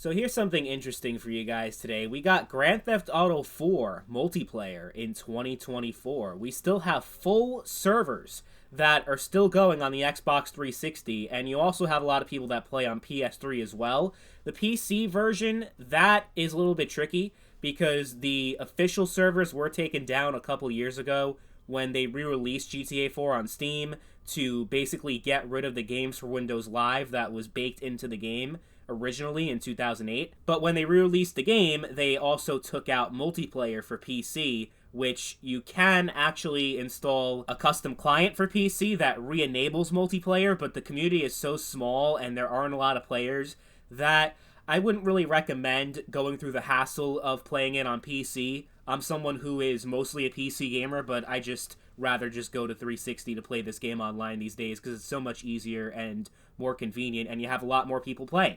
So here's something interesting for you guys today. We got Grand Theft Auto 4 multiplayer in 2024. We still have full servers that are still going on the Xbox 360, and you also have a lot of people that play on PS3 as well. The PC version, that is a little bit tricky because the official servers were taken down a couple years ago when they re-released GTA 4 on Steam to basically get rid of the games for Windows Live that was baked into the game originally in 2008. But when they re-released the game, they also took out multiplayer for PC, which you can actually install a custom client for PC that re-enables multiplayer, but the community is so small and there aren't a lot of players that I wouldn't really recommend going through the hassle of playing it on PC. I'm someone who is mostly a PC gamer, but I just rather just go to 360 to play this game online these days because it's so much easier and more convenient, and you have a lot more people playing.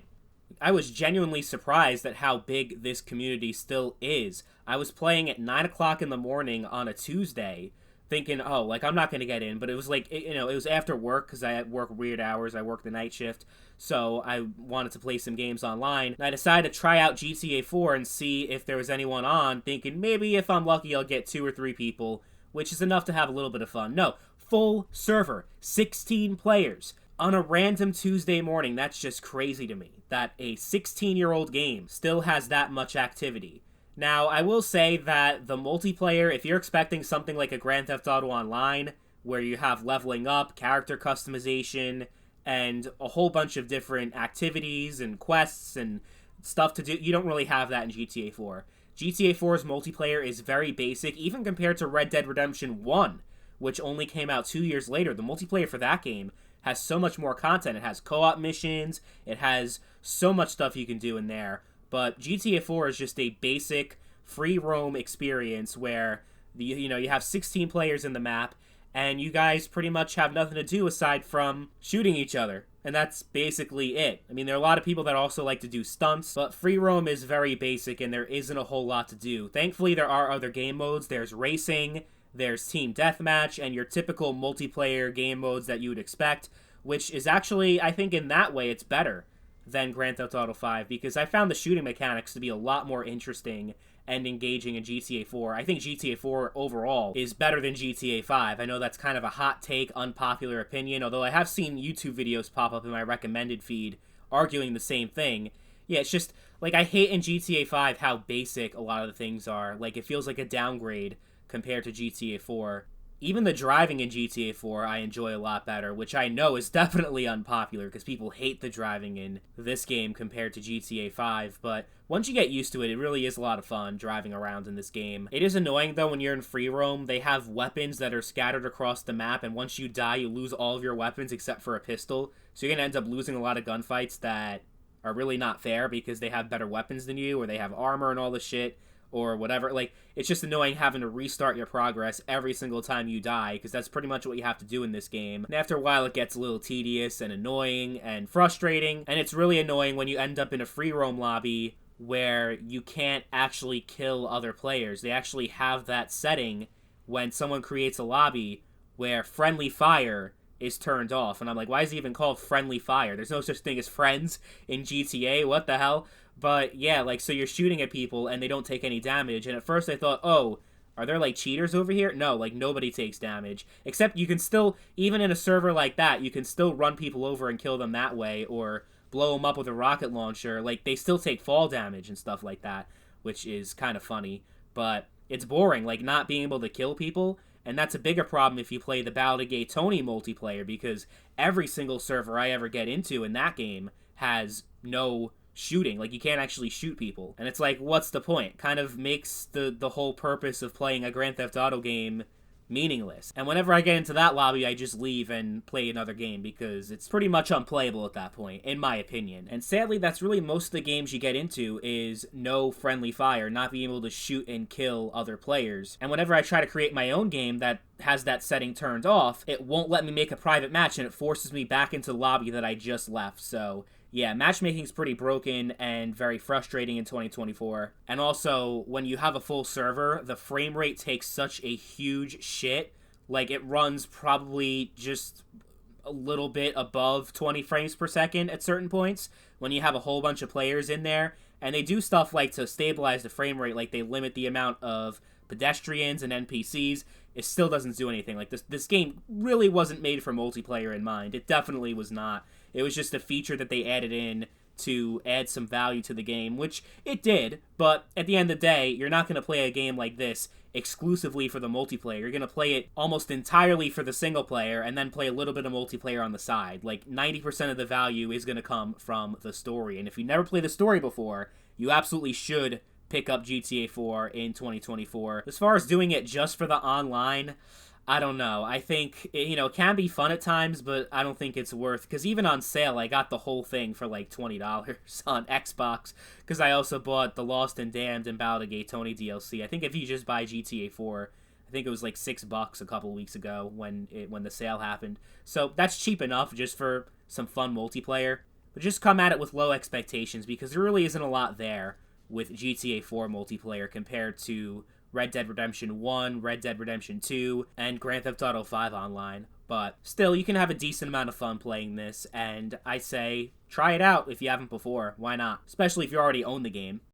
I was genuinely surprised at how big this community still is. I was playing at 9 o'clock in the morning on a Tuesday, thinking, oh, like, I'm not going to get in. But it was like, it was after work because I work weird hours. I work the night shift. So I wanted to play some games online. And I decided to try out GTA 4 and see if there was anyone on, thinking maybe if I'm lucky, I'll get 2 or 3 people, which is enough to have a little bit of fun. No, full server, 16 players. On a random Tuesday morning, that's just crazy to me, that a 16-year-old game still has that much activity. Now, I will say that the multiplayer, if you're expecting something like a Grand Theft Auto Online, where you have leveling up, character customization, and a whole bunch of different activities and quests and stuff to do, you don't really have that in GTA 4. GTA 4's multiplayer is very basic, even compared to Red Dead Redemption 1, which only came out 2 years later. The multiplayer for that game has so much more content. It has co-op missions. It has so much stuff you can do in there. But GTA 4 is just a basic free roam experience where you have 16 players in the map, and you guys pretty much have nothing to do aside from shooting each other. And that's basically it. I mean, there are a lot of people that also like to do stunts, but free roam is very basic and there isn't a whole lot to do. Thankfully, there are other game modes. There's racing, there's team deathmatch, and your typical multiplayer game modes that you would expect, which is actually, I think in that way, it's better than Grand Theft Auto 5, because I found the shooting mechanics to be a lot more interesting and engaging in GTA 4. I think GTA 4 overall is better than GTA 5. I know that's kind of a hot take, unpopular opinion, although I have seen YouTube videos pop up in my recommended feed arguing the same thing. Yeah, it's just, like, I hate in GTA 5 how basic a lot of the things are. Like, it feels like a downgrade compared to GTA 4. Even the driving in GTA 4 I enjoy a lot better, which I know is definitely unpopular because people hate the driving in this game compared to GTA 5, but once you get used to it, it really is a lot of fun driving around in this game. It is annoying though when you're in free roam. They have weapons that are scattered across the map, and once you die, you lose all of your weapons except for a pistol, so you're going to end up losing a lot of gunfights that are really not fair because they have better weapons than you, or they have armor and all this shit, or whatever. Like, it's just annoying having to restart your progress every single time you die, because that's pretty much what you have to do in this game. And after a while, it gets a little tedious and annoying and frustrating, and it's really annoying when you end up in a free roam lobby where you can't actually kill other players. They actually have that setting when someone creates a lobby where friendly fire is turned off, and I'm like, why is it even called friendly fire? There's no such thing as friends in GTA, what the hell? But yeah, like, so you're shooting at people and they don't take any damage, and at first I thought, oh, are there like cheaters over here? No, like, nobody takes damage, except you can still, even in a server like that, you can still run people over and kill them that way, or blow them up with a rocket launcher. Like, they still take fall damage and stuff like that, which is kind of funny, but it's boring, like, not being able to kill people. And that's a bigger problem if you play the Battle to Gay Tony multiplayer, because every single server I ever get into in that game has no shooting. Like, you can't actually shoot people. And it's like, what's the point? Kind of makes the whole purpose of playing a Grand Theft Auto game meaningless. And whenever I get into that lobby, I just leave and play another game because it's pretty much unplayable at that point, in my opinion. And sadly, that's really most of the games you get into is no friendly fire, not being able to shoot and kill other players. And whenever I try to create my own game that has that setting turned off, it won't let me make a private match, and it forces me back into the lobby that I just left. So yeah, matchmaking's pretty broken and very frustrating in 2024. And also, when you have a full server, the frame rate takes such a huge shit. Like, it runs probably just a little bit above 20 frames per second at certain points when you have a whole bunch of players in there. And they do stuff like to stabilize the frame rate, like they limit the amount of pedestrians and NPCs. It still doesn't do anything. Like this game really wasn't made for multiplayer in mind. It definitely was not. It was just a feature that they added in to add some value to the game, which it did, but at the end of the day, you're not going to play a game like this exclusively for the multiplayer. You're going to play it almost entirely for the single player and then play a little bit of multiplayer on the side. Like 90% of the value is going to come from the story, and if you never played the story before, you absolutely should pick up GTA 4 in 2024. As far as doing it just for the online, I don't know. I think, it can be fun at times, but I don't think it's worth, because even on sale, I got the whole thing for like $20 on Xbox, because I also bought the Lost and Damned and Ballad of Gay Tony DLC. I think if you just buy GTA 4, I think it was like $6 a couple weeks ago when the sale happened. So that's cheap enough just for some fun multiplayer. But just come at it with low expectations, because there really isn't a lot there with GTA 4 multiplayer compared to Red Dead Redemption 1, Red Dead Redemption 2, and Grand Theft Auto 5 online. But still, you can have a decent amount of fun playing this, and I say try it out if you haven't before. Why not? Especially if you already own the game.